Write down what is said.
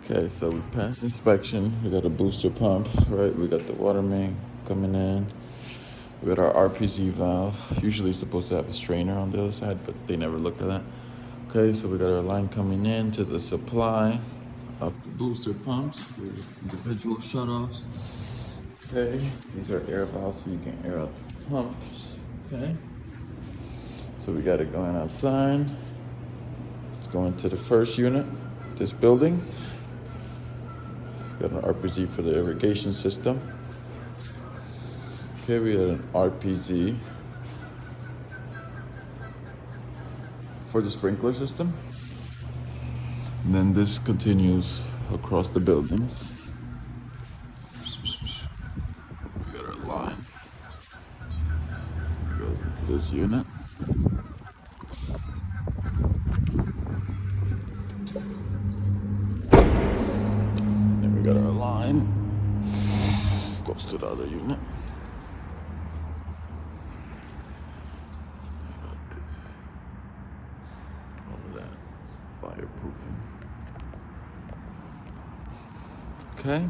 Okay, so we passed inspection. We got a booster pump, right? We got the water main coming in. We got our RPZ valve. Usually it's supposed to have a strainer on the other side, but they never looked at that. Okay, so we got our line coming in to the supply of the booster pumps with individual shutoffs. Okay, these are air valves so you can air out the pumps. Okay, so we got it going outside. It's going to the first unit, this building. Got an RPZ for the irrigation system. Okay, we got an RPZ for the sprinkler system. And then this continues across the buildings. We got our line. It goes into this unit. Then we got our line. Goes to the other unit. All of that is fireproofing. Okay.